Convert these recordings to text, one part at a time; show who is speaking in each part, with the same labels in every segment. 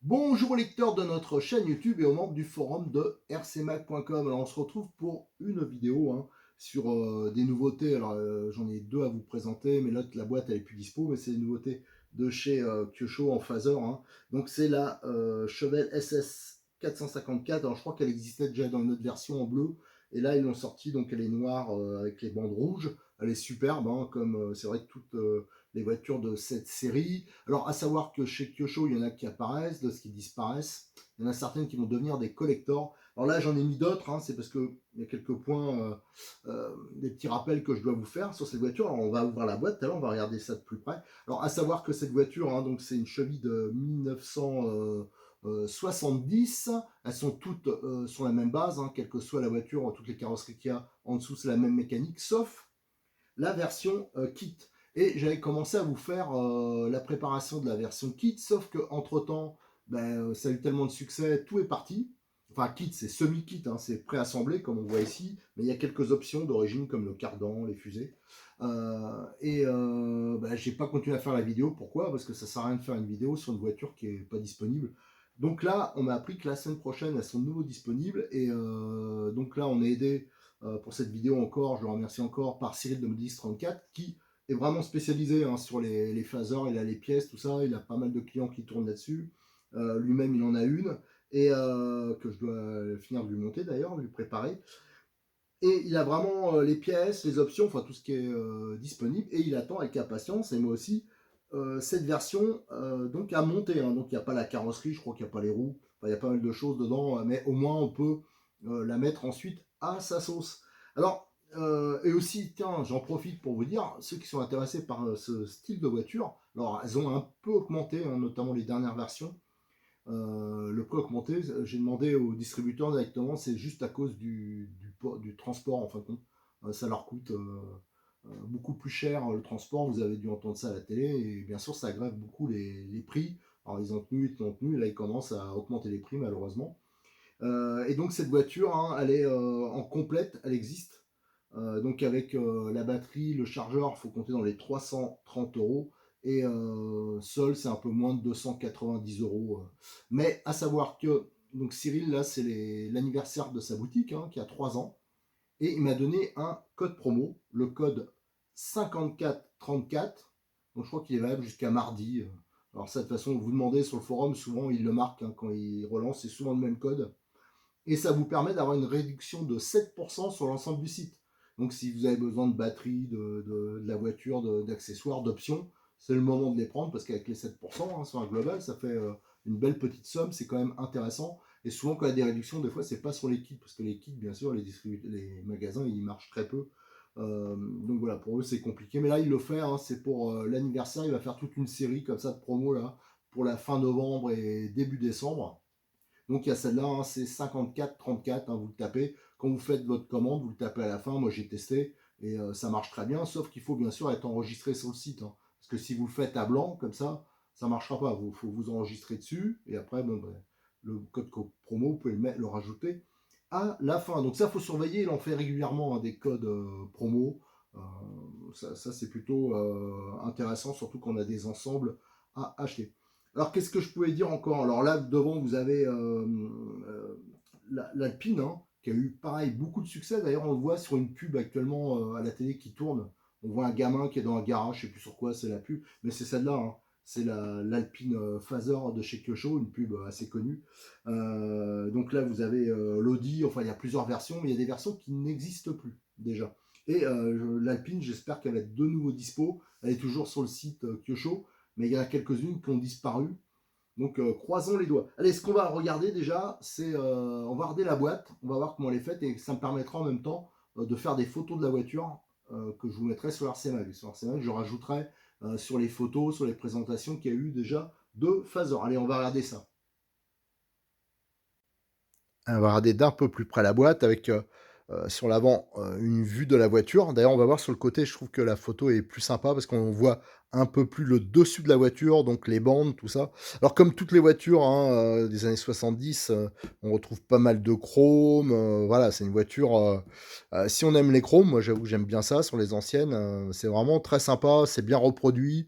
Speaker 1: Bonjour lecteurs de notre chaîne YouTube et aux membres du forum de rcmac.com. Alors on se retrouve pour une vidéo sur des nouveautés. Alors j'en ai deux à vous présenter, mais l'autre, la boîte elle est plus dispo, mais c'est une nouveauté de chez Kyosho en phaser. Donc c'est la Chevelle SS 454. Alors je crois qu'elle existait déjà dans une autre version en bleu, et là ils l'ont sortie, donc elle est noire avec les bandes rouges. Elle est superbe, comme c'est vrai que toutes les voitures de cette série. Alors, à savoir que chez Kyosho, il y en a qui apparaissent, d'autres qui disparaissent. Il y en a certaines qui vont devenir des collectors. Alors là, j'en ai mis d'autres, c'est parce qu'il y a quelques points, des petits rappels que je dois vous faire sur cette voiture. Alors, on va ouvrir la boîte, tout à l'heure, on va regarder ça de plus près. Alors, à savoir que cette voiture, donc c'est une Chevy de 1970. Elles sont toutes sur la même base, quelle que soit la voiture, toutes les carrosseries qu'il y a en dessous, c'est la même mécanique, sauf la version kit. Et j'avais commencé à vous faire la préparation de la version kit, sauf que entre temps, ça a eu tellement de succès, tout est parti. Enfin, kit, c'est semi-kit, c'est préassemblé comme on voit ici, mais il y a quelques options d'origine comme le cardan, les fusées. J'ai pas continué à faire la vidéo. Pourquoi? Parce que ça sert à rien de faire une vidéo sur une voiture qui est pas disponible. Donc là, on m'a appris que la semaine prochaine, elles sont de nouveau disponibles. Et donc là, on est aidé pour cette vidéo encore, je le remercie encore, par Cyril de Modis 34 qui est vraiment spécialisé sur les phasers, il a les pièces, tout ça, il a pas mal de clients qui tournent là-dessus. Lui-même, il en a une, et que je dois finir de lui monter d'ailleurs, de lui préparer. Et il a vraiment les pièces, les options, enfin tout ce qui est disponible, et il attend avec impatience, et moi aussi, cette version donc à monter. Donc il n'y a pas la carrosserie, je crois qu'il n'y a pas les roues, enfin, il y a pas mal de choses dedans, mais au moins on peut la mettre ensuite à sa sauce. Alors, et aussi, tiens, j'en profite pour vous dire, ceux qui sont intéressés par ce style de voiture, alors elles ont un peu augmenté, notamment les dernières versions. Le prix augmenté, j'ai demandé aux distributeurs directement, c'est juste à cause du transport en fin de compte. Ça leur coûte beaucoup plus cher le transport, vous avez dû entendre ça à la télé, et bien sûr ça aggrave beaucoup les prix. Alors ils ont tenu, et là ils commencent à augmenter les prix malheureusement. Et donc cette voiture, elle est en complète, elle existe. Donc avec la batterie, le chargeur, il faut compter dans les 330 euros. Et seul, c'est un peu moins de 290 euros. Mais à savoir que donc Cyril, là, c'est l'anniversaire de sa boutique, qui a 3 ans. Et il m'a donné un code promo, le code 5434. Donc je crois qu'il est valable jusqu'à mardi. Alors ça, de toute façon, vous demandez sur le forum, souvent il le marque quand il relance, c'est souvent le même code. Et ça vous permet d'avoir une réduction de 7% sur l'ensemble du site. Donc si vous avez besoin de batterie, de la voiture, d'accessoires, d'options, c'est le moment de les prendre parce qu'avec les 7% sur un global, ça fait une belle petite somme, c'est quand même intéressant. Et souvent quand il y a des réductions, des fois c'est pas sur les kits, parce que les kits, bien sûr, les magasins, ils marchent très peu. Donc voilà, pour eux c'est compliqué. Mais là il le fait, c'est pour l'anniversaire, il va faire toute une série comme ça de promos là, pour la fin novembre et début décembre. Donc il y a celle-là, c'est 54-34, vous le tapez. Quand vous faites votre commande, vous le tapez à la fin. Moi j'ai testé et ça marche très bien, sauf qu'il faut bien sûr être enregistré sur le site. Parce que si vous le faites à blanc, comme ça ne marchera pas. Il faut vous enregistrer dessus et après, le code promo, vous pouvez le rajouter à la fin. Donc ça, il faut surveiller, il en fait régulièrement des codes promo. Ça c'est plutôt intéressant, surtout quand on a des ensembles à acheter. Alors, qu'est-ce que je pouvais dire encore? Alors là, devant, vous avez l'Alpine, qui a eu, pareil, beaucoup de succès. D'ailleurs, on le voit sur une pub actuellement à la télé qui tourne. On voit un gamin qui est dans un garage, je ne sais plus sur quoi c'est la pub, mais c'est celle-là. C'est l'Alpine Phaser de chez Kyosho, une pub assez connue. Donc là, vous avez l'Audi, enfin, il y a plusieurs versions, mais il y a des versions qui n'existent plus déjà. Et l'Alpine, j'espère qu'elle va être de nouveau dispo. Elle est toujours sur le site Kyosho, mais il y en a quelques-unes qui ont disparu. Donc croisons les doigts. Allez, ce qu'on va regarder déjà, c'est on va regarder la boîte, on va voir comment elle est faite et ça me permettra en même temps de faire des photos de la voiture que je vous mettrai sur RCMag. Sur RCMag, je rajouterai sur les photos, sur les présentations qu'il y a eu déjà de Phaser. Allez, on va regarder ça. On va regarder d'un peu plus près la boîte avec, sur l'avant, une vue de la voiture. D'ailleurs, on va voir sur le côté, je trouve que la photo est plus sympa parce qu'on voit un peu plus le dessus de la voiture, donc les bandes, tout ça. Alors comme toutes les voitures, hein, des années 70, on retrouve pas mal de chrome, voilà, c'est une voiture, si on aime les chromes, moi j'avoue que j'aime bien ça sur les anciennes, c'est vraiment très sympa, c'est bien reproduit.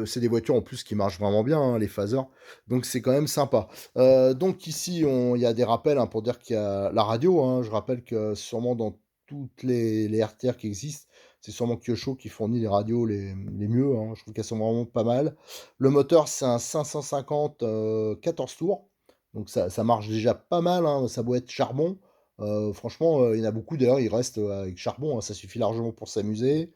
Speaker 1: C'est des voitures en plus qui marchent vraiment bien, hein, les phasers, donc c'est quand même sympa. Donc ici, il y a des rappels, hein, pour dire qu'il y a la radio, hein. Je rappelle que sûrement dans toutes les RTR qui existent, c'est sûrement Kyosho qui fournit les radios les mieux, hein. Je trouve qu'elles sont vraiment pas mal. Le moteur, c'est un 550, 14 tours, donc ça marche déjà pas mal, hein. Ça doit être charbon. Franchement, il y en a beaucoup d'ailleurs, ils restent, avec charbon, hein, ça suffit largement pour s'amuser.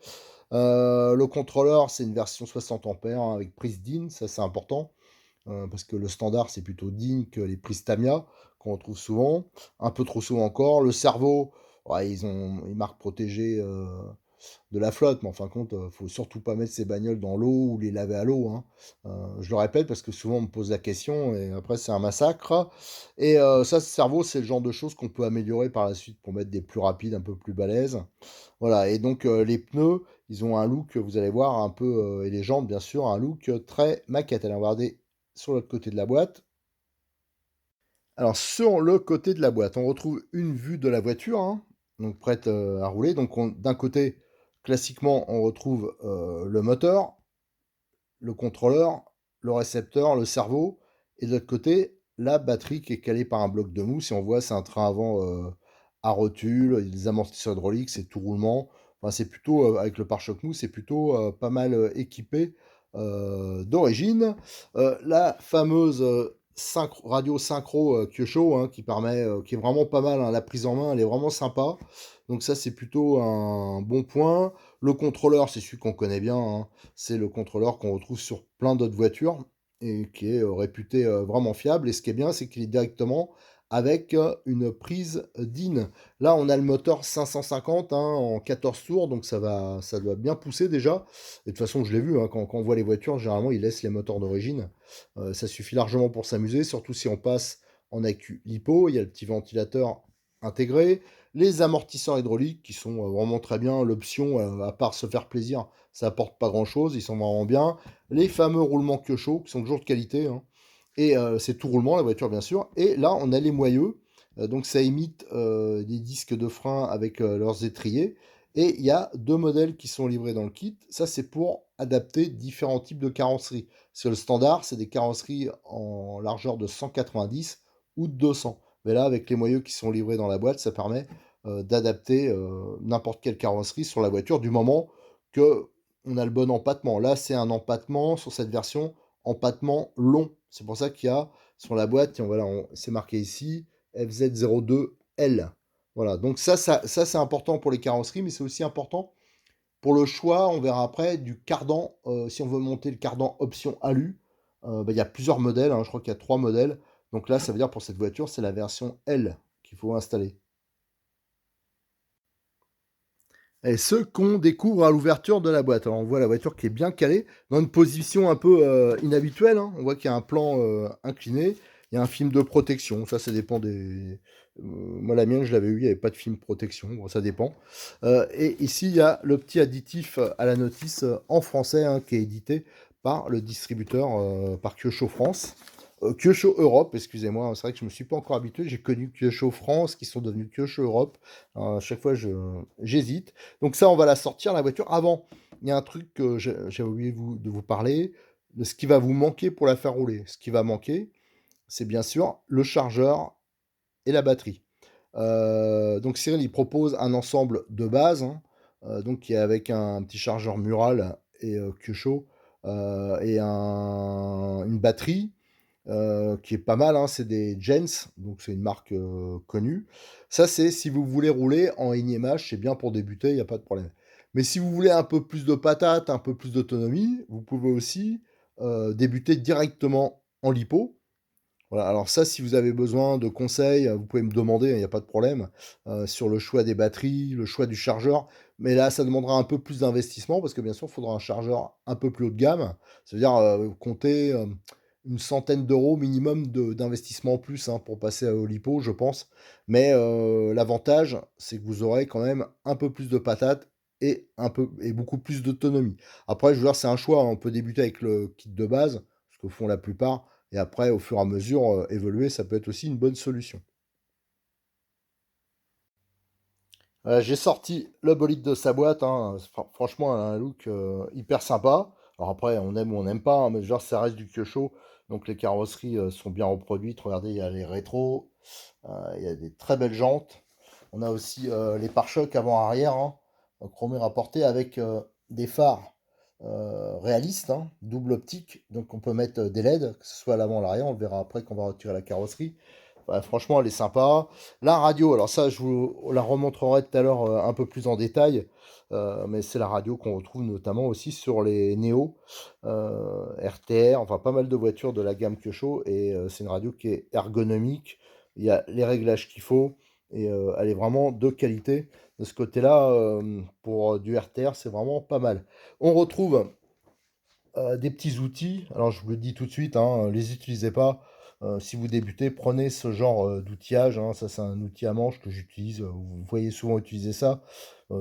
Speaker 1: Le contrôleur, c'est une version 60 ampères, hein, avec prise DIN, ça c'est important. Parce que le standard, c'est plutôt digne que les prises Tamiya, qu'on retrouve souvent, un peu trop souvent encore. Le cerveau, ouais, ils ont une marque protégée, de la flotte, mais en fin de compte, faut surtout pas mettre ces bagnoles dans l'eau ou les laver à l'eau, hein. Je le répète parce que souvent on me pose la question et après c'est un massacre et ça, ce cerveau, c'est le genre de choses qu'on peut améliorer par la suite pour mettre des plus rapides, un peu plus balèzes. Voilà et donc les pneus, ils ont un look, vous allez voir un peu, et les jantes bien sûr, un look, très maquette. Allez, on va regarder sur l'autre côté de la boîte. Alors sur le côté de la boîte, on retrouve une vue de la voiture, hein, donc prête, à rouler. Donc d'un côté, classiquement, on retrouve, le moteur, le contrôleur, le récepteur, le cerveau et de l'autre côté, la batterie qui est calée par un bloc de mousse et on voit c'est un train avant, à rotule, il y a des amortisseurs hydrauliques, c'est tout roulement. Enfin, c'est plutôt, avec le pare-choc mousse, c'est plutôt, pas mal, équipé, d'origine. La fameuse, radio synchro, Kyosho, hein, qui permet, qui est vraiment pas mal, hein. La prise en main, elle est vraiment sympa. Donc ça, c'est plutôt un bon point. Le contrôleur, c'est celui qu'on connaît bien, hein. C'est le contrôleur qu'on retrouve sur plein d'autres voitures et qui est, réputé, vraiment fiable et ce qui est bien, c'est qu'il est directement avec, une prise, DIN. Là, on a le moteur 550, hein, en 14 tours, donc ça doit bien pousser déjà et de toute façon, je l'ai vu, hein, quand on voit les voitures, généralement, ils laissent les moteurs d'origine. Ça suffit largement pour s'amuser, surtout si on passe en accu LiPo. Il y a le petit ventilateur intégré, les amortisseurs hydrauliques qui sont, vraiment très bien. L'option, à part se faire plaisir, ça apporte pas grand-chose, ils sont vraiment bien. Les fameux roulements Kyosho qui sont toujours de qualité, hein et c'est tout roulement, la voiture, bien sûr et là, on a les moyeux, donc ça imite, des disques de frein avec, leurs étriers et il y a 2 modèles qui sont livrés dans le kit. Ça, c'est pour adapter différents types de carrosseries. Parce que le standard, c'est des carrosseries en largeur de 190 ou de 200. Mais là, avec les moyeux qui sont livrés dans la boîte, ça permet, d'adapter, n'importe quelle carrosserie sur la voiture du moment que on a le bon empattement. Là, c'est un empattement sur cette version, empattement long. C'est pour ça qu'il y a sur la boîte, tiens, voilà, c'est marqué ici FZ02L. Voilà, donc ça c'est important pour les carrosseries, mais c'est aussi important pour le choix, on verra après, du cardan. Si on veut monter le cardan option alu, bah, il y a plusieurs modèles, hein, je crois qu'il y a 3 modèles. Donc là, ça veut dire pour cette voiture, c'est la version L qu'il faut installer. Et ce qu'on découvre à l'ouverture de la boîte. Alors on voit la voiture qui est bien calée, dans une position un peu, inhabituelle, hein. On voit qu'il y a un plan, incliné, il y a un film de protection. Ça dépend des moi la mienne je l'avais eu, il y avait pas de film protection, bon ça dépend. Et ici il y a le petit additif, à la notice, en français, hein, qui est édité par le distributeur, par Kyosho France. Kyosho Europe, excusez-moi, c'est vrai que je me suis pas encore habitué, j'ai connu Kyosho France qui sont devenus Kyosho Europe. À chaque fois j'hésite. Donc ça, on va la sortir, la voiture. Avant, il y a un truc que j'avais oublié de vous parler, de ce qui va vous manquer pour la faire rouler. Ce qui va manquer, c'est bien sûr le chargeur et la batterie. Donc Cyril, il propose un ensemble de base, hein, donc qui est avec un petit chargeur mural et Kyosho, et une batterie, qui est pas mal, hein, c'est des Jens, donc c'est une marque, connue. Ça, c'est si vous voulez rouler en NiMH, c'est bien pour débuter, il y a pas de problème. Mais si vous voulez un peu plus de patates, un peu plus d'autonomie, vous pouvez aussi, débuter directement en LiPo. Voilà, alors ça, si vous avez besoin de conseils, vous pouvez me demander, il y a pas de problème, sur le choix des batteries, le choix du chargeur. Mais là, ça demandera un peu plus d'investissement parce que bien sûr, il faudra un chargeur un peu plus haut de gamme. Ça veut dire, compter, une centaine d'euros minimum d'investissement en plus, hein, pour passer à Olipo, je pense. Mais l'avantage, c'est que vous aurez quand même un peu plus de patates et beaucoup plus d'autonomie. Après, je veux dire, c'est un choix, hein. On peut débuter avec le kit de base, ce que font la plupart, et après, au fur et à mesure, évoluer, ça peut être aussi une bonne solution. J'ai sorti le bolide de sa boîte, hein. Franchement, elle a un look hyper sympa. Alors après, on aime ou on n'aime pas, hein, mais genre, ça reste du Kyosho. Donc les carrosseries sont bien reproduites. Regardez, il y a les rétros, il y a des très belles jantes. On a aussi les pare-chocs avant-arrière, hein, chromés rapportés avec des phares réalistes, hein, double optique. Donc on peut mettre des LED, que ce soit à l'avant ou à l'arrière. On le verra après quand on va retirer la carrosserie. Ouais, franchement, elle est sympa. La radio, alors ça, je vous la remontrerai tout à l'heure un peu plus en détail, mais c'est la radio qu'on retrouve notamment aussi sur les Néo, RTR, enfin pas mal de voitures de la gamme Kyosho, et c'est une radio qui est ergonomique, il y a les réglages qu'il faut, et elle est vraiment de qualité. De ce côté-là, pour du RTR, c'est vraiment pas mal. On retrouve des petits outils. Alors je vous le dis tout de suite, hein, les utilisez pas. Si vous débutez, prenez ce genre d'outillage, hein. Ça, c'est un outil à manche que j'utilise. Vous voyez souvent utiliser ça.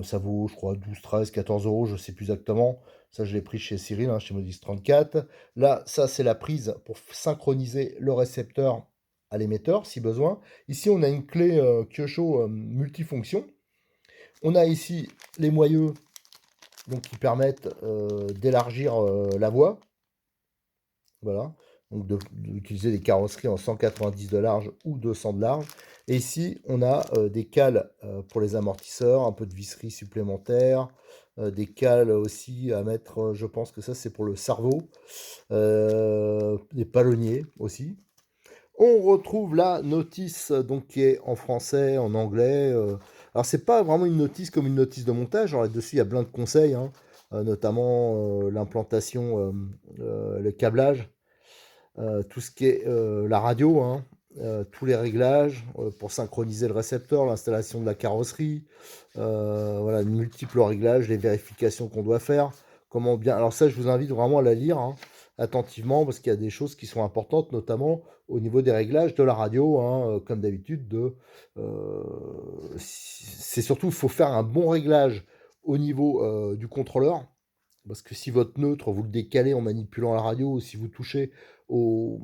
Speaker 1: Ça vaut, je crois, 12, 13, 14 euros, je sais plus exactement. Ça, je l'ai pris chez Cyril, hein, chez Modis 34. Là, ça, c'est la prise pour synchroniser le récepteur à l'émetteur, si besoin. Ici, on a une clé Kyosho multifonction. On a ici les moyeux, donc, qui permettent d'élargir la voie. Voilà. Donc d'utiliser des carrosseries en 190 de large ou 200 de large. Et ici, on a des cales pour les amortisseurs, un peu de visserie supplémentaire, des cales aussi à mettre, je pense que ça c'est pour le cerveau, des palonniers aussi. On retrouve la notice donc qui est en français, en anglais. Alors c'est pas vraiment une notice comme une notice de montage. Alors là-dessus il y a plein de conseils, hein, notamment l'implantation, le câblage, tout ce qui est la radio, hein, tous les réglages pour synchroniser le récepteur, l'installation de la carrosserie, voilà, de multiples réglages, les vérifications qu'on doit faire, comment bien. Alors ça, je vous invite vraiment à la lire, hein, attentivement parce qu'il y a des choses qui sont importantes, notamment au niveau des réglages de la radio, hein, comme d'habitude. C'est surtout, il faut faire un bon réglage au niveau du contrôleur. Parce que si votre neutre, vous le décalez en manipulant la radio, ou si vous touchez au,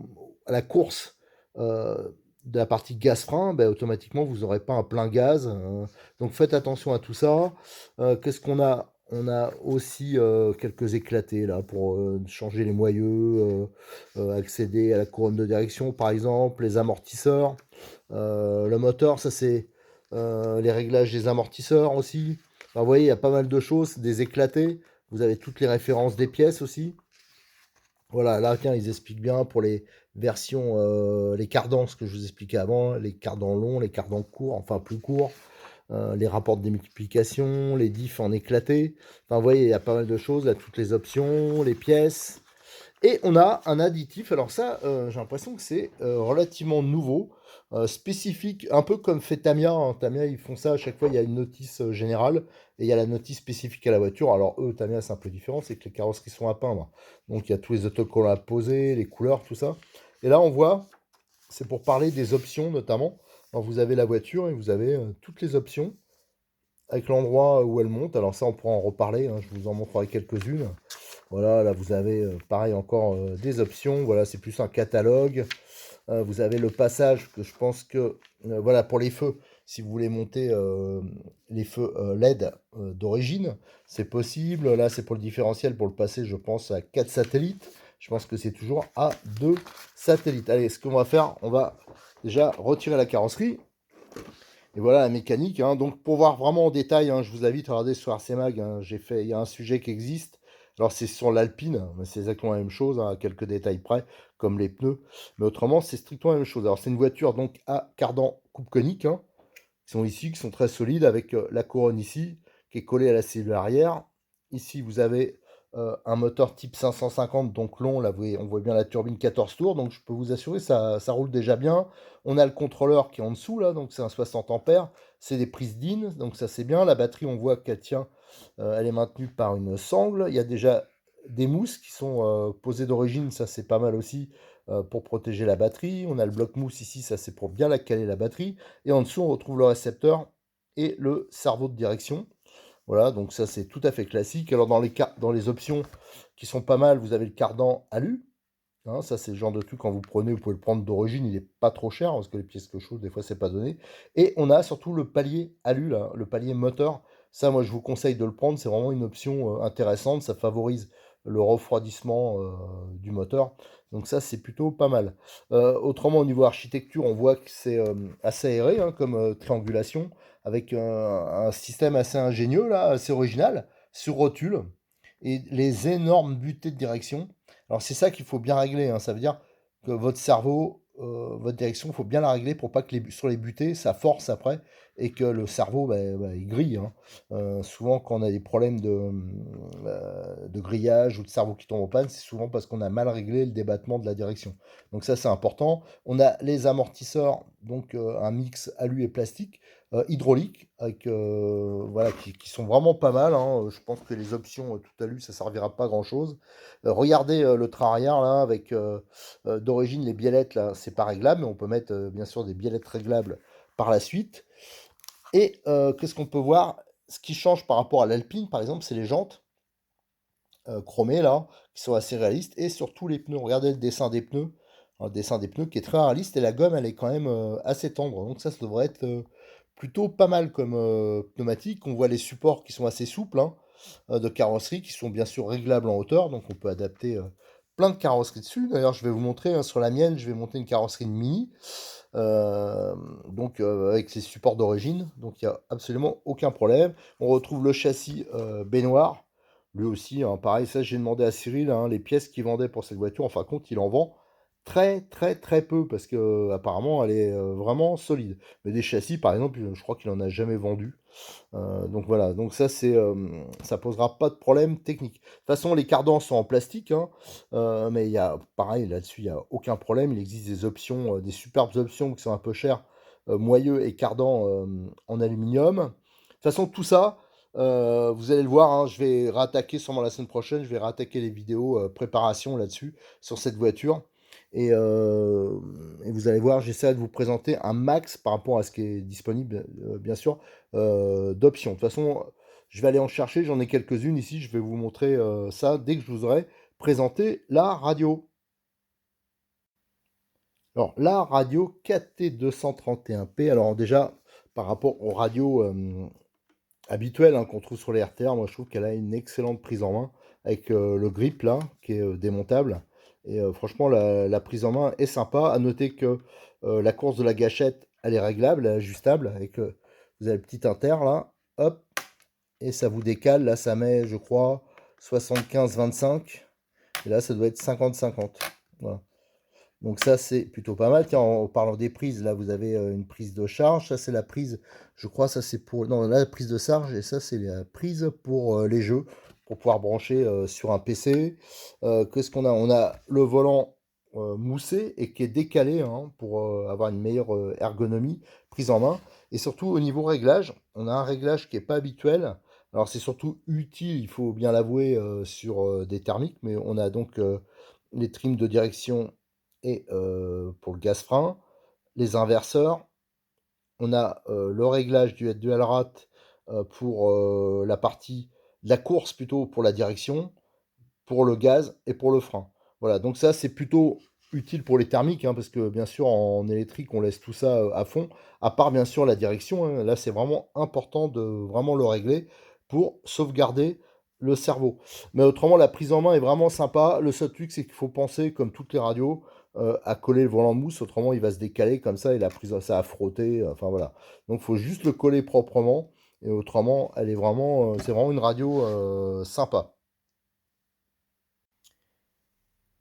Speaker 1: à la course de la partie gaz-frein, ben, automatiquement, vous n'aurez pas un plein gaz. Donc faites attention à tout ça. Qu'est-ce qu'on a? On a aussi quelques éclatés là pour changer les moyeux, accéder à la couronne de direction par exemple, les amortisseurs, le moteur, ça c'est les réglages des amortisseurs aussi. Alors, vous voyez, il y a pas mal de choses, des éclatés. Vous avez toutes les références des pièces aussi. Voilà, là, tiens, ils expliquent bien pour les versions, les cardans, ce que je vous expliquais avant, les cardans longs, les cardans courts, enfin plus courts, les rapports de démultiplication, les diffs en éclaté. Enfin, vous voyez, il y a pas mal de choses, là, toutes les options, les pièces. Et on a un additif, alors ça, j'ai l'impression que c'est relativement nouveau, spécifique, un peu comme fait Tamiya, hein. Tamiya, ils font ça, à chaque fois, il y a une notice générale, et il y a la notice spécifique à la voiture. Alors eux, Tamiya, c'est un peu différent, c'est que les carrosseries sont à peindre. Donc il y a tous les autocollants à poser, les couleurs, tout ça. Et là, on voit, c'est pour parler des options notamment. Alors vous avez la voiture et vous avez toutes les options avec l'endroit où elle monte. Alors ça, on pourra en reparler, hein, je vous en montrerai quelques-unes. Voilà, là vous avez pareil encore des options. Voilà, c'est plus un catalogue. Vous avez le passage que je pense que, voilà, pour les feux, si vous voulez monter les feux LED d'origine, c'est possible. Là, c'est pour le différentiel, pour le passer, je pense, à 4 satellites. Je pense que c'est toujours à 2 satellites. Allez, ce qu'on va faire, on va déjà retirer la carrosserie. Et voilà la mécanique, hein. Donc pour voir vraiment en détail, hein, je vous invite à regarder sur RC Mag, hein, il y a un sujet qui existe. Alors c'est sur l'Alpine, mais c'est exactement la même chose, hein, à quelques détails près, comme les pneus. Mais autrement, c'est strictement la même chose. Alors c'est une voiture donc à cardan coupe conique, hein, qui sont ici, qui sont très solides, avec la couronne ici, qui est collée à la cellule arrière. Ici, vous avez un moteur type 550, donc long. Là, on voit bien la turbine 14 tours, donc je peux vous assurer, ça roule déjà bien. On a le contrôleur qui est en dessous, là, donc c'est un 60 ampères. C'est des prises DIN, donc ça c'est bien. La batterie, on voit qu'elle tient, elle est maintenue par une sangle. Il y a déjà des mousses qui sont posées d'origine, ça c'est pas mal aussi,
Speaker 2: pour protéger la batterie. On a le bloc mousse ici, ça c'est pour bien la caler la batterie. Et en dessous, on retrouve le récepteur et le cerveau de direction. Voilà, donc ça c'est tout à fait classique. Alors dans les options qui sont pas mal, vous avez le cardan alu. Hein, ça c'est le genre de truc quand vous prenez, vous pouvez le prendre d'origine, il est pas trop cher parce que les pièces que je trouve des fois c'est pas donné. Et on a surtout le palier alu là, le palier moteur. Ça moi je vous conseille de le prendre, c'est vraiment une option intéressante, ça favorise le refroidissement du moteur. Donc ça c'est plutôt pas mal. Autrement au niveau architecture, on voit que c'est assez aéré hein, comme triangulation avec un système assez ingénieux là, assez original sur rotule et les énormes butées de direction. Alors c'est ça qu'il faut bien régler, hein. Ça veut dire que votre cerveau, votre direction, il faut bien la régler pour pas que sur les butées, ça force après et que le cerveau, il grille, hein. Souvent, quand on a des problèmes de grillage ou de cerveau qui tombe en panne, c'est souvent parce qu'on a mal réglé le débattement de la direction. Donc ça, c'est important. On a les amortisseurs, donc un mix alu et plastique, hydraulique, avec, voilà, qui sont vraiment pas mal, hein. Je pense que les options tout alu, ça servira pas à grand-chose. Regardez le train arrière là, avec d'origine les biellettes là, c'est pas réglable, mais on peut mettre bien sûr des biellettes réglables par la suite. Et qu'est-ce qu'on peut voir? Ce qui change par rapport à l'Alpine, par exemple, c'est les jantes chromées là, qui sont assez réalistes, et surtout les pneus. Regardez le dessin des pneus, un dessin des pneus qui est très réaliste, et la gomme elle est quand même assez tendre. Donc ça devrait être plutôt pas mal comme pneumatique. On voit les supports qui sont assez souples, hein, de carrosserie qui sont bien sûr réglables en hauteur, donc on peut adapter plein de carrosseries dessus. D'ailleurs, je vais vous montrer hein, sur la mienne, je vais monter une carrosserie de Mini, euh, donc avec ses supports d'origine, donc il n'y a absolument aucun problème. On retrouve le châssis baignoire, lui aussi, hein, pareil, ça j'ai demandé à Cyril, hein, les pièces qu'il vendait pour cette voiture, en fin de compte, il en vend très très très peu parce que apparemment elle est vraiment solide. Mais des châssis, par exemple, je crois qu'il en a jamais vendu. Donc voilà, donc ça c'est, ça posera pas de problème technique. De toute façon, les cardans sont en plastique, hein, mais il y a, pareil, là-dessus, il y a aucun problème. Il existe des options, des superbes options qui sont un peu chères, moyeux et cardans en aluminium. De toute façon, tout ça, vous allez le voir, hein, je vais rattaquer sûrement la semaine prochaine, je vais rattaquer les vidéos préparation là-dessus, sur cette voiture. Et, et vous allez voir, j'essaie de vous présenter un max par rapport à ce qui est disponible, bien sûr, d'options. De toute façon, je vais aller en chercher, j'en ai quelques-unes ici, je vais vous montrer ça dès que je vous aurai présenté la radio. Alors, la radio KT231P, alors déjà, par rapport aux radios habituelles hein, qu'on trouve sur les RTR, moi je trouve qu'elle a une excellente prise en main avec le grip là, qui est démontable. Et franchement, la prise en main est sympa. À noter que la course de la gâchette, elle est réglable, elle est ajustable, avec vous avez le petit inter là, hop, et ça vous décale. Là, ça met, je crois, 75-25. Et là, ça doit être 50-50. Voilà. Donc ça, c'est plutôt pas mal. Tiens, en parlant des prises, là, vous avez une prise de charge. Ça, c'est la prise, je crois, ça, c'est pour... Non, là, la prise de charge, et ça, c'est la prise pour les jeux, pour pouvoir brancher sur un PC. Qu'est-ce qu'on a? On a le volant moussé et qui est décalé hein, pour avoir une meilleure ergonomie, prise en main. Et surtout, au niveau réglage, on a un réglage qui n'est pas habituel. Alors, c'est surtout utile, il faut bien l'avouer, sur des thermiques, mais on a donc les trims de direction et pour le gaz-frein, les inverseurs, on a le réglage du dual rat pour la partie de la course plutôt pour la direction, pour le gaz et pour le frein. Voilà, donc ça c'est plutôt utile pour les thermiques, hein, parce que bien sûr en électrique on laisse tout ça à fond, à part bien sûr la direction, hein. Là c'est vraiment important de vraiment le régler pour sauvegarder le cerveau. Mais autrement la prise en main est vraiment sympa. Le seul truc c'est qu'il faut penser, comme toutes les radios, à coller le volant de mousse, autrement il va se décaler comme ça et la prise ça a frotté, enfin voilà. Donc il faut juste le coller proprement et autrement elle est vraiment, c'est vraiment une radio sympa.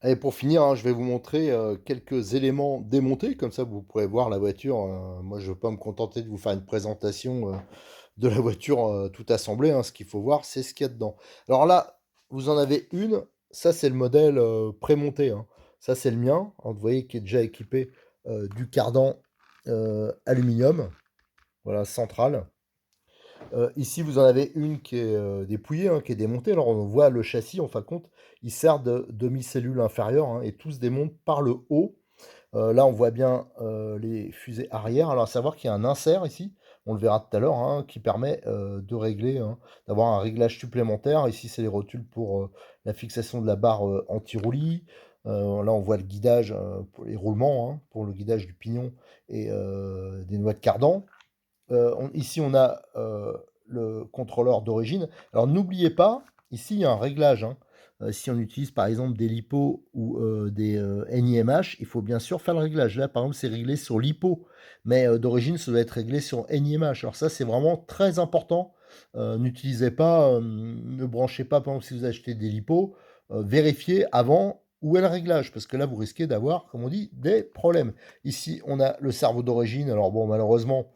Speaker 2: Et pour finir, hein, je vais vous montrer quelques éléments démontés, comme ça vous pourrez voir la voiture. Moi, je ne veux pas me contenter de vous faire une présentation de la voiture tout assemblée, hein. Ce qu'il faut voir, c'est ce qu'il y a dedans. Alors là, vous en avez une. Ça, c'est le modèle prémonté, hein. Ça, c'est le mien. Alors, vous voyez qui est déjà équipé du cardan aluminium, voilà, central. Ici, vous en avez une qui est dépouillée, hein, qui est démontée. Alors, on voit le châssis, en fin de compte, il sert de demi-cellule inférieure, hein, et tout se démonte par le haut. Là, on voit bien les fusées arrière. Alors, à savoir qu'il y a un insert ici, on le verra tout à l'heure, hein, qui permet de régler, hein, d'avoir un réglage supplémentaire. Ici, c'est les rotules pour la fixation de la barre anti-roulis. Là, on voit le guidage pour les roulements, hein, pour le guidage du pignon et des noix de cardan. Ici, on a le contrôleur d'origine. Alors, n'oubliez pas, ici, il y a un réglage, hein. Si on utilise par exemple des LiPo ou des NIMH, il faut bien sûr faire le réglage. Là, par exemple, c'est réglé sur LiPo, mais d'origine, ça doit être réglé sur NIMH. Alors ça, c'est vraiment très important. N'utilisez pas, ne branchez pas, par exemple, si vous achetez des LiPo, vérifiez avant où est le réglage, parce que là, vous risquez d'avoir, comme on dit, des problèmes. Ici, on a le cerveau d'origine. Alors bon, malheureusement,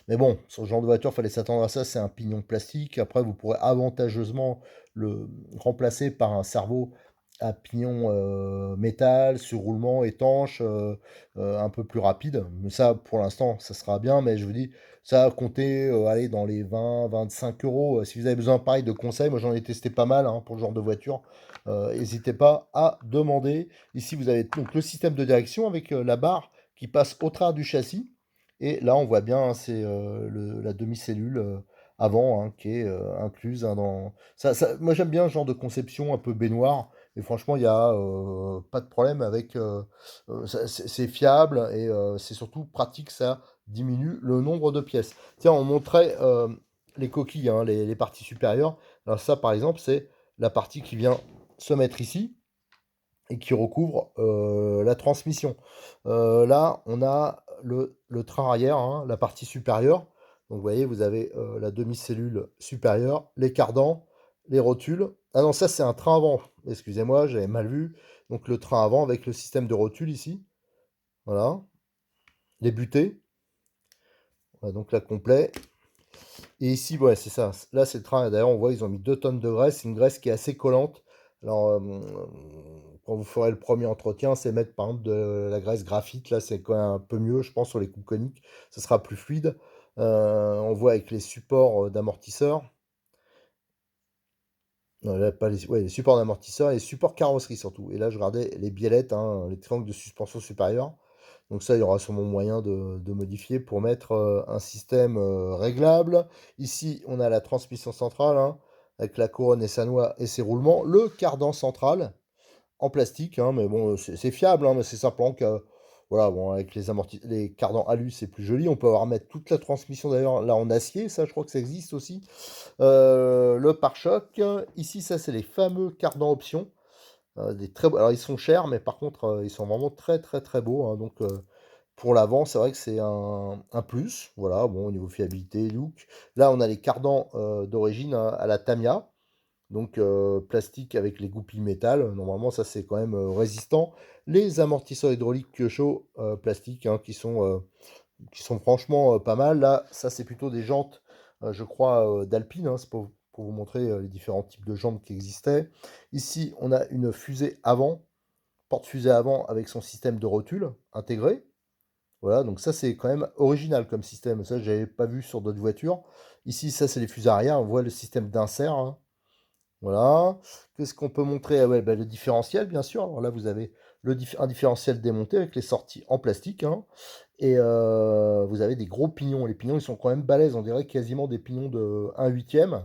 Speaker 2: mais bon, sur ce genre de voiture, il fallait s'attendre à ça, c'est un pignon plastique. Après, vous pourrez avantageusement le remplacer par un cerveau à pignon métal, sur roulement étanche, un peu plus rapide. Mais ça, pour l'instant, ça sera bien, mais je vous dis, ça a compté aller dans les 20-25 euros. Si vous avez besoin, pareil, de conseils, moi j'en ai testé pas mal, hein, pour ce genre de voiture. N'hésitez pas à demander. Ici, vous avez donc le système de direction avec la barre qui passe au travers du châssis. Et là, on voit bien, hein, c'est la demi-cellule avant, hein, qui est incluse, hein, dans... moi, j'aime bien ce genre de conception un peu baignoire. Et franchement, il n'y a pas de problème avec... c'est fiable et c'est surtout pratique, ça diminue le nombre de pièces. Tiens, on montrait les coquilles, hein, les parties supérieures. Alors ça, par exemple, c'est la partie qui vient se mettre ici et qui recouvre la transmission. Là, on a le train arrière, hein, la partie supérieure. Donc, vous voyez, vous avez la demi-cellule supérieure, les cardans, les rotules. Ah non, ça, c'est un train avant. Excusez-moi, j'avais mal vu. Donc, le train avant avec le système de rotule ici. Voilà. Les butées. Voilà, donc, là, complet. Et ici, ouais, c'est ça. Là, c'est le train. D'ailleurs, on voit, ils ont mis 2 tonnes de graisse. C'est une graisse qui est assez collante. Alors, quand vous ferez le premier entretien, c'est mettre par exemple de la graisse graphite. Là, c'est quand même un peu mieux, je pense, sur les coupes coniques. Ce sera plus fluide. On voit avec les supports d'amortisseurs. Non, là, pas les, ouais, les supports d'amortisseurs et les supports carrosserie surtout. Et là, je regardais les biellettes, hein, les triangles de suspension supérieure. Donc ça, il y aura sûrement moyen de modifier pour mettre un système réglable. Ici, on a la transmission centrale, hein, avec la couronne et sa noix et ses roulements. Le cardan central en plastique, hein, mais bon, c'est fiable, hein, mais c'est simplement que, voilà, bon, avec les cardans alu, c'est plus joli. On peut avoir mettre toute la transmission d'ailleurs là en acier, ça, je crois que ça existe aussi. Le pare-choc, ici, ça, c'est les fameux cardans options. Alors, ils sont chers, mais par contre, ils sont vraiment très, très, très beaux, hein, donc, pour l'avant, c'est vrai que c'est un plus. Voilà, bon, au niveau fiabilité, look. Là, on a les cardans d'origine, hein, à la Tamiya. Donc, plastique avec les goupilles métal. Normalement, ça, c'est quand même résistant. Les amortisseurs hydrauliques Kyosho plastique, hein, qui sont franchement pas mal. Là, ça, c'est plutôt des jantes, je crois, d'Alpine, hein. C'est pour vous montrer les différents types de jantes qui existaient. Ici, on a une fusée avant, porte-fusée avant avec son système de rotule intégré. Voilà, donc ça, c'est quand même original comme système. Ça, j'avais pas vu sur d'autres voitures. Ici, ça, c'est les fusées arrière. On voit le système d'insert, hein. Voilà. Qu'est-ce qu'on peut montrer? Ah ouais, bah, le différentiel, bien sûr. Alors là, vous avez un différentiel démonté avec les sorties en plastique, hein. Et vous avez des gros pignons. Les pignons, ils sont quand même balèzes. On dirait quasiment des pignons de 1/8.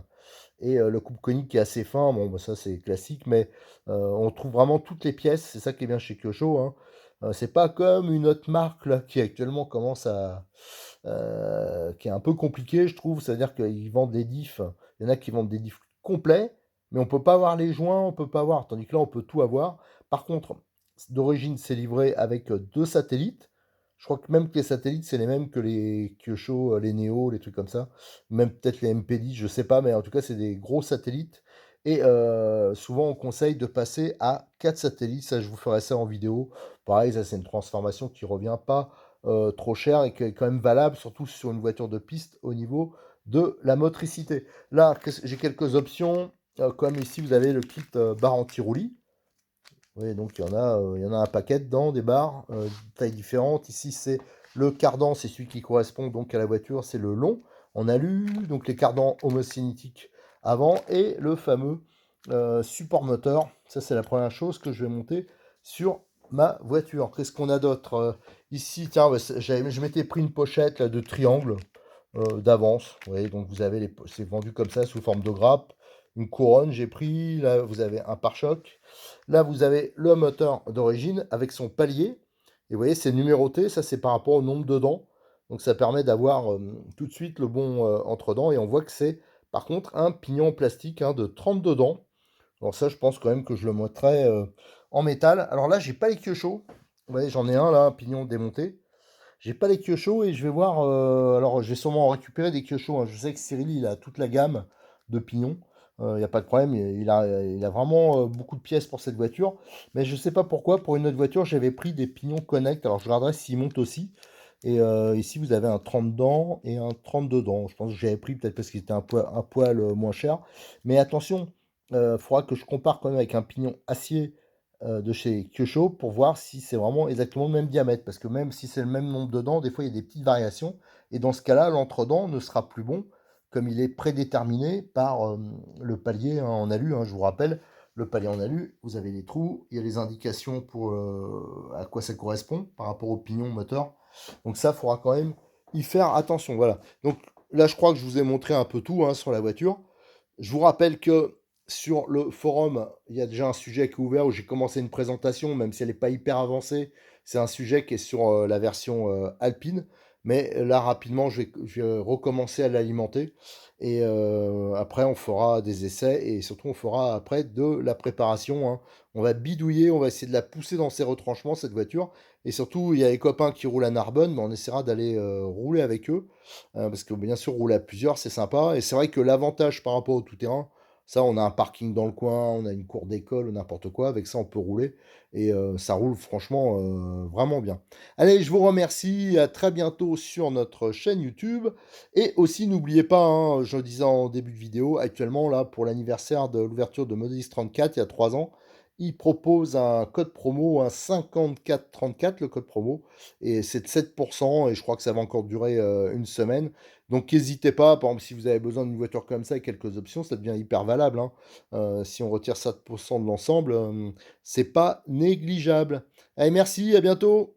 Speaker 2: Et le coupe conique qui est assez fin. Bon, bah, ça, c'est classique. Mais on trouve vraiment toutes les pièces. C'est ça qui est bien chez Kyosho, hein. C'est pas comme une autre marque là, qui actuellement commence qui est un peu compliquée, je trouve. C'est-à-dire qu'ils vendent des diffs. Il y en a qui vendent des diffs complets, mais on peut pas avoir les joints, on peut pas avoir. Tandis que là, on peut tout avoir. Par contre, d'origine, c'est livré avec 2 satellites. Je crois que même que les satellites, c'est les mêmes que les Kyosho, les Neo, les trucs comme ça. Même peut-être les MP10, je sais pas, mais en tout cas, c'est des gros satellites. Et souvent, on conseille de passer à 4 satellites. Ça, je vous ferai ça en vidéo. Pareil, ça, c'est une transformation qui revient pas trop cher et qui est quand même valable, surtout sur une voiture de piste au niveau de la motricité. Là, j'ai quelques options. Comme ici, vous avez le kit barre anti-roulis. Oui, donc il y en a un paquet dedans, des barres, de tailles différentes. Ici, c'est le cardan, c'est celui qui correspond donc à la voiture, c'est le long. en alu, donc les cardans homocinétiques avant et le fameux support moteur. Ça, c'est la première chose que je vais monter sur ma voiture. Qu'est-ce qu'on a d'autre ici? Tiens, je m'étais pris une pochette là, de triangle d'avance. Vous voyez, donc vous avez c'est vendu comme ça sous forme de grappe. Une couronne, j'ai pris. Là, vous avez un pare-choc. Là, vous avez le moteur d'origine avec son palier. Et vous voyez, c'est numéroté. Ça, c'est par rapport au nombre de dents. Donc, ça permet d'avoir tout de suite le bon entre-dents. Et on voit que c'est, par contre, un pignon en plastique hein, de 32 dents. Alors ça, je pense quand même que je le mettrai en métal. Alors là, j'ai pas les queues-chauds. Vous voyez, j'en ai un là, un pignon démonté. J'ai pas les queues-chauds et je vais voir. Alors, je vais sûrement en récupérer des queues-chauds, hein. Je sais que Cyril, il a toute la gamme de pignons. Il n'y a pas de problème. Il a vraiment beaucoup de pièces pour cette voiture. Mais je sais pas pourquoi, pour une autre voiture, j'avais pris des pignons Connect. Alors, je regarderai s'ils montent aussi. Et ici, vous avez un 30 dents et un 32 dents. Je pense que j'avais pris peut-être parce qu'il était un poil moins cher. Mais attention, il faudra que je compare quand même avec un pignon acier de chez Kyosho pour voir si c'est vraiment exactement le même diamètre. Parce que même si c'est le même nombre de dents, des fois il y a des petites variations. Et dans ce cas-là, l'entre-dents ne sera plus bon, comme il est prédéterminé par le palier hein, en alu. Hein, je vous rappelle, le palier en alu, vous avez les trous, il y a les indications pour à quoi ça correspond par rapport au pignon moteur. Donc ça, il faudra quand même y faire attention. Voilà. Donc là, je crois que je vous ai montré un peu tout hein, sur la voiture. Je vous rappelle que sur le forum, il y a déjà un sujet qui est ouvert où j'ai commencé une présentation, même si elle n'est pas hyper avancée. C'est un sujet qui est sur la version alpine. Mais là, rapidement, je vais recommencer à l'alimenter. Et après, on fera des essais et surtout, on fera après de la préparation. Hein. On va bidouiller, on va essayer de la pousser dans ses retranchements, cette voiture. Et surtout, il y a les copains qui roulent à Narbonne, mais on essaiera d'aller rouler avec eux. Parce que bien sûr, rouler à plusieurs, c'est sympa. Et c'est vrai que l'avantage par rapport au tout-terrain, ça, on a un parking dans le coin, on a une cour d'école ou n'importe quoi. Avec ça, on peut rouler. Et ça roule franchement vraiment bien. Allez, je vous remercie. À très bientôt sur notre chaîne YouTube. Et aussi, n'oubliez pas, hein, je le disais en début de vidéo, actuellement, là, pour l'anniversaire de l'ouverture de Modélis 34, il y a 3 ans, il propose un code promo, un 5434, le code promo. Et c'est de 7%. Et je crois que ça va encore durer une semaine. Donc n'hésitez pas, par exemple, si vous avez besoin d'une voiture comme ça avec quelques options, ça devient hyper valable. Hein. Si on retire 7% de l'ensemble, c'est pas négligeable. Allez, merci, à bientôt.